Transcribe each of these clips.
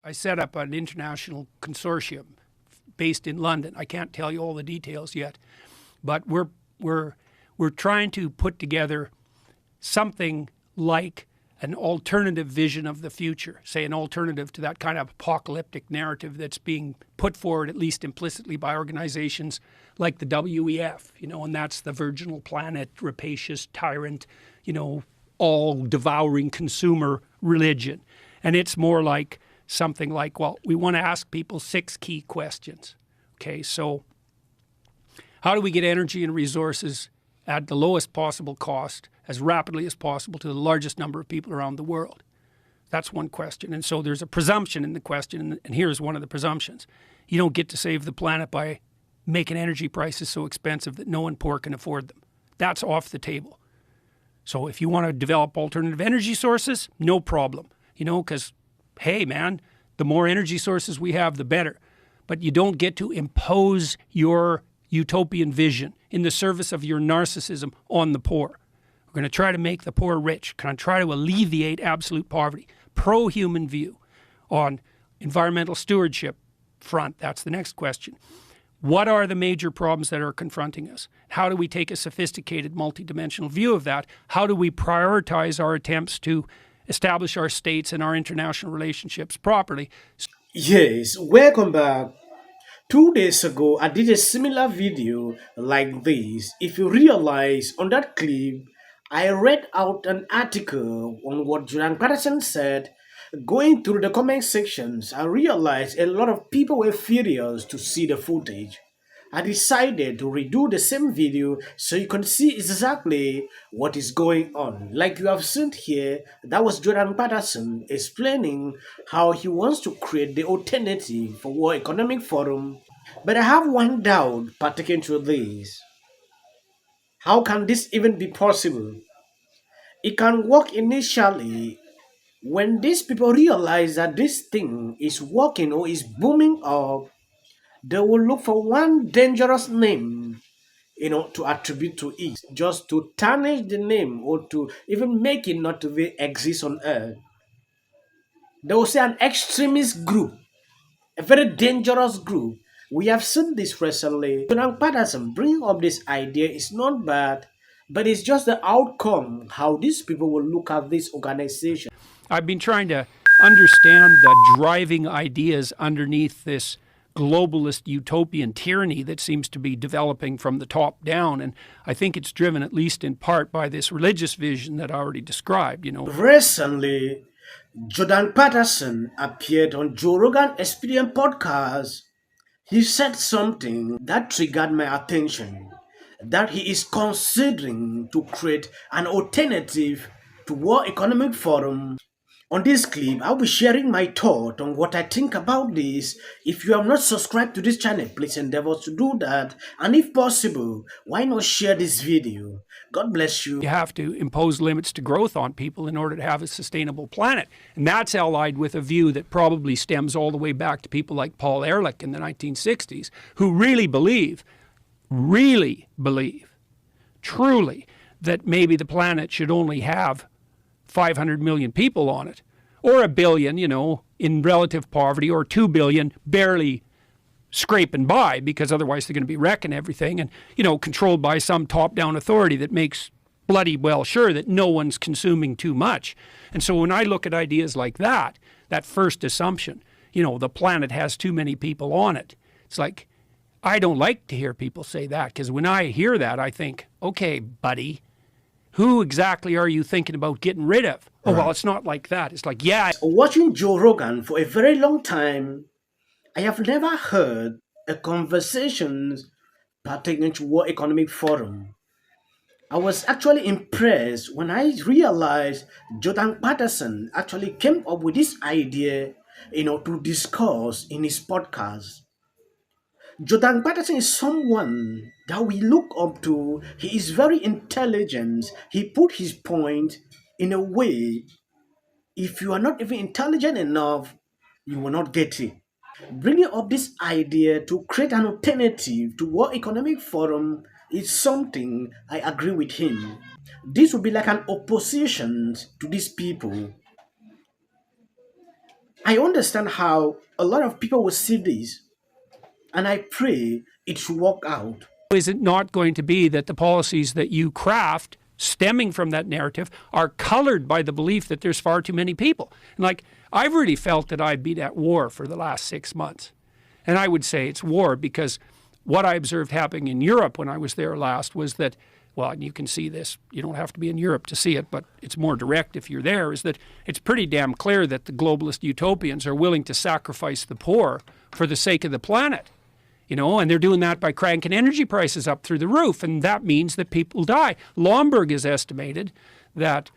I set up an international consortium based in London. I can't tell you all the details yet, but we're trying to put together something like an alternative vision of the future, say an alternative to that kind of apocalyptic narrative that's being put forward, at least implicitly, by organizations like the WEF, and that's the virginal planet, rapacious tyrant, all devouring consumer religion. And it's more like something like, well, we want to ask people 6 key questions. Okay, so how do we get energy and resources at the lowest possible cost as rapidly as possible to the largest number of people around the world? That's one question. And so there's a presumption in the question, and here's one of the presumptions. You don't get to save the planet by making energy prices so expensive that no one poor can afford them. That's off the table. So if you want to develop alternative energy sources, no problem. Because, hey, man, the more energy sources we have, the better. But you don't get to impose your utopian vision in the service of your narcissism on the poor. We're going to try to make the poor rich. We're going to try to alleviate absolute poverty. Pro-human view on environmental stewardship front. That's the next question. What are the major problems that are confronting us? How do we take a sophisticated multidimensional view of that? How do we prioritize our attempts to establish our states and our international relationships properly? Yes, welcome back. 2 days ago, I did a similar video like this. If you realize on that clip, I read out an article on what Jordan Peterson said. Going through the comment sections, I realized a lot of people were furious to see the footage. I decided to redo the same video so you can see exactly what is going on. Like you have seen here, that was Jordan Peterson explaining how he wants to create the alternative for World Economic Forum. But I have one doubt pertaining to this. How can this even be possible? It can work initially when these people realize that this thing is working or is booming up. They will look for one dangerous name, to attribute to it, just to tarnish the name or to even make it not to exist on earth. They will say an extremist group, a very dangerous group. We have seen this recently. Jonathan Patterson bringing up this idea is not bad, but it's just the outcome, how these people will look at this organization. I've been trying to understand the driving ideas underneath this globalist utopian tyranny that seems to be developing from the top down. And I think it's driven, at least in part, by this religious vision that I already described. Recently, Jordan Patterson appeared on Joe Rogan Experience podcast. He said something that triggered my attention, that he is considering to create an alternative to World Economic Forum. On this clip, I'll be sharing my thought on what I think about this. If you have not subscribed to this channel, please endeavor to do that. And if possible, why not share this video? God bless you. You have to impose limits to growth on people in order to have a sustainable planet. And that's allied with a view that probably stems all the way back to people like Paul Ehrlich in the 1960s, who really believe, truly, that maybe the planet should only have 500 million people on it, or a billion, in relative poverty, or 2 billion barely scraping by, because otherwise they're going to be wrecking everything, and, controlled by some top-down authority that makes bloody well sure that no one's consuming too much. And so when I look at ideas like that first assumption, the planet has too many people on it, it's like, I don't like to hear people say that, because when I hear that, I think, okay, buddy, who exactly are you thinking about getting rid of? Oh, well, it's not like that. It's like, yeah. Watching Joe Rogan for a very long time, I have never heard a conversation pertaining to World Economic Forum. I was actually impressed when I realized Jordan Patterson actually came up with this idea, to discuss in his podcast. Jordan Peterson is someone that we look up to. He is very intelligent. He put his point in a way, if you are not even intelligent enough, you will not get it. Bringing up this idea to create an alternative to World Economic Forum is something I agree with him. This would be like an opposition to these people. I understand how a lot of people will see this, and I pray it should work out. Is it not going to be that the policies that you craft stemming from that narrative are colored by the belief that there's far too many people? And like, I've really felt that I've been at war for the last 6 months. And I would say it's war because what I observed happening in Europe when I was there last was that, well, and you can see this, you don't have to be in Europe to see it, but it's more direct if you're there, is that it's pretty damn clear that the globalist utopians are willing to sacrifice the poor for the sake of the planet. And they're doing that by cranking energy prices up through the roof, and that means that people die. Lomberg has estimated that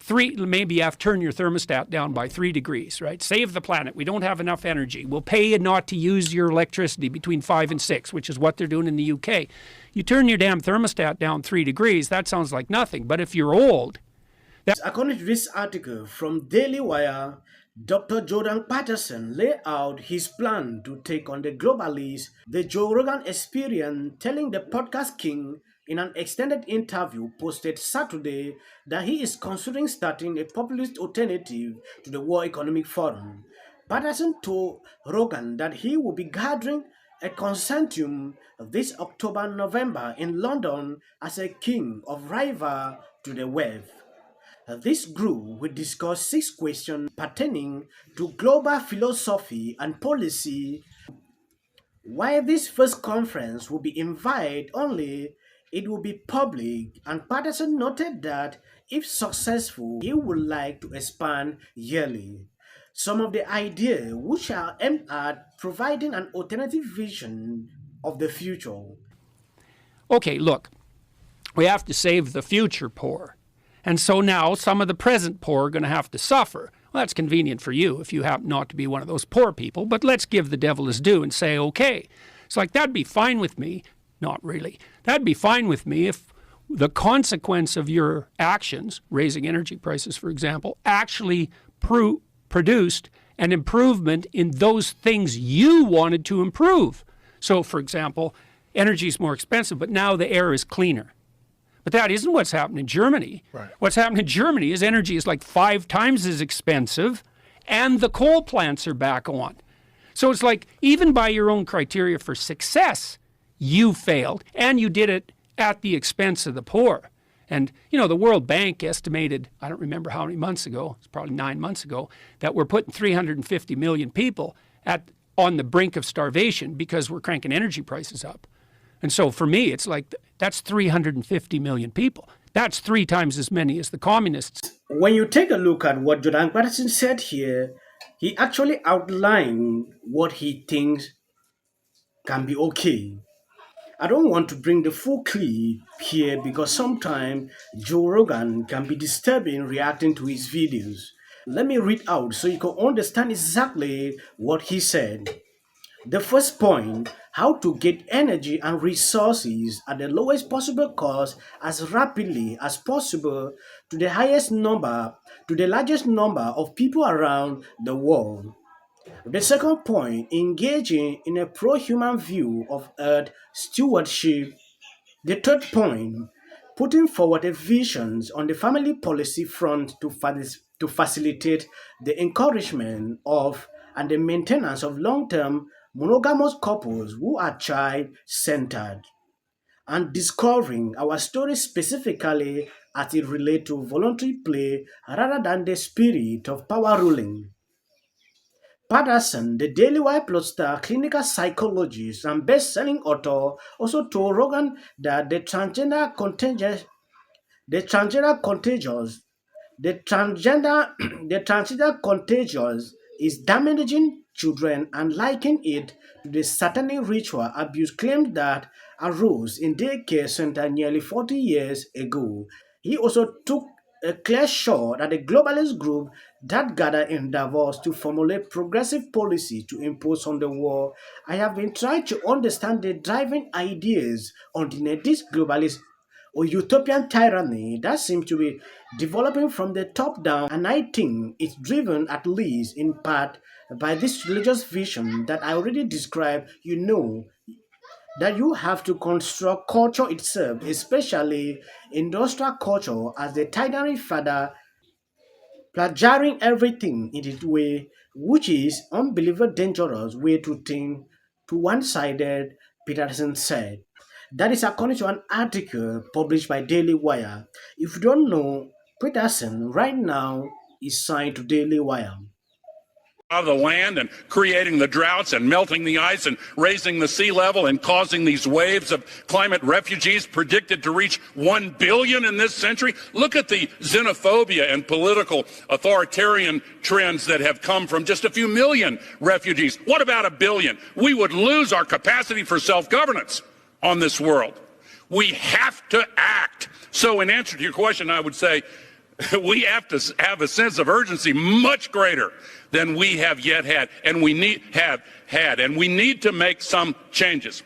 maybe you have to turn your thermostat down by 3 degrees, right? Save the planet. We don't have enough energy. We'll pay you not to use your electricity between 5 and 6, which is what they're doing in the UK. You turn your damn thermostat down 3 degrees, that sounds like nothing. But if you're old, According to this article from Daily Wire, Dr. Jordan Patterson laid out his plan to take on the globalists. The Joe Rogan Experience, telling the podcast king in an extended interview posted Saturday that he is considering starting a populist alternative to the World Economic Forum. Patterson told Rogan that he will be gathering a consortium this October-November in London as a king of rival to the web. This group will discuss 6 questions pertaining to global philosophy and policy. While this first conference will be invite only, it will be public, and Patterson noted that if successful, he would like to expand yearly. Some of the ideas which are aimed at providing an alternative vision of the future. okay, look, we have to save the future poor. And so now some of the present poor are going to have to suffer. Well, that's convenient for you if you happen not to be one of those poor people, but let's give the devil his due and say, okay. It's like, that'd be fine with me. Not really. That'd be fine with me if the consequence of your actions, raising energy prices, for example, actually produced an improvement in those things you wanted to improve. So, for example, energy is more expensive, but now the air is cleaner. But that isn't what's happened in Germany. Right. What's happened in Germany is energy is like 5 times as expensive, and the coal plants are back on. So it's like, even by your own criteria for success, you failed, and you did it at the expense of the poor. And, the World Bank estimated, I don't remember how many months ago, it's probably 9 months ago, that we're putting 350 million people on the brink of starvation because we're cranking energy prices up. And so for me, it's like, that's 350 million people. That's 3 times as many as the communists. When you take a look at what Jordan Patterson said here, he actually outlined what he thinks can be okay. I don't want to bring the full clip here because sometimes Joe Rogan can be disturbing reacting to his videos. Let me read out so you can understand exactly what he said. The first point, how to get energy and resources at the lowest possible cost as rapidly as possible to the largest number of people around the world. The second point, engaging in a pro-human view of Earth stewardship. The third point, putting forward a vision on the family policy front to facilitate the encouragement of and the maintenance of long-term monogamous couples who are child-centered, and discovering our story specifically as it relates to voluntary play rather than the spirit of power ruling. Patterson, the Daily Wire Plus star, clinical psychologist, and best-selling author, also told Rogan that the transgender contagious, the transgender, the transgender contagious is damaging children and likened it to the satanic ritual abuse claimed that arose in daycare center nearly 40 years ago. He also took a clear shot at the globalist group that gathered in Davos to formulate progressive policy to impose on the world. I have been trying to understand the driving ideas underneath this globalist or utopian tyranny that seems to be developing from the top down, and I think it's driven at least in part by this religious vision that I already described. That you have to construct culture itself, especially industrial culture, as the tyrant father plagiarizing everything in its way which is unbelievably dangerous way to think, to one-sided, Peterson said. That is according to an article published by Daily Wire. If you don't know, Peterson right now is signed to Daily Wire. Of the land and creating the droughts and melting the ice and raising the sea level and causing these waves of climate refugees predicted to reach 1 billion in this century. Look at the xenophobia and political authoritarian trends that have come from just a few million refugees. What about 1 billion? We would lose our capacity for self-governance on this world. We have to act. So in answer to your question, I would say we have to have a sense of urgency much greater than we have yet had, and we need to make some changes.